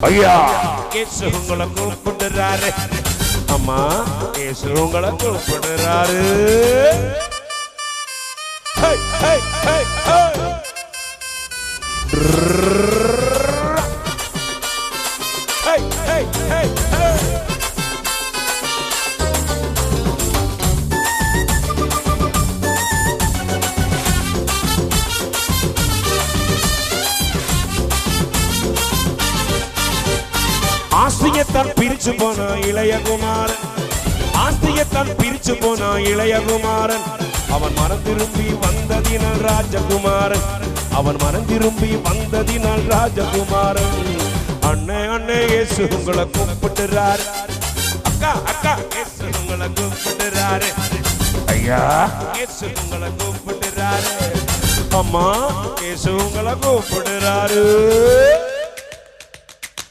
ஐயா இயேசு உங்களை கூப்பிடுறாரு. அம்மா இயேசு உங்களை கூப்பிடுறாரு. ஆஸ்தியத்தான் பிரிச்சு போன இளையகுமாரன், ஆஸ்தியத்தான் பிரிச்சு போன இளையகுமாரன், அவன் மனம் திரும்பி வந்ததினால் ராஜகுமாரன், அவன் மனம் திரும்பி வந்ததினால் ராஜகுமாரன். அண்ணே அண்ணே இயேசு உங்களை கூப்பிடுறாரு. அக்கா அக்கா இயேசு உங்களை கூப்பிடுறாரு. ஐயா இயேசு உங்களை கூப்பிடுறாரு. அம்மா இயேசு உங்களை கூப்பிடுறாரு.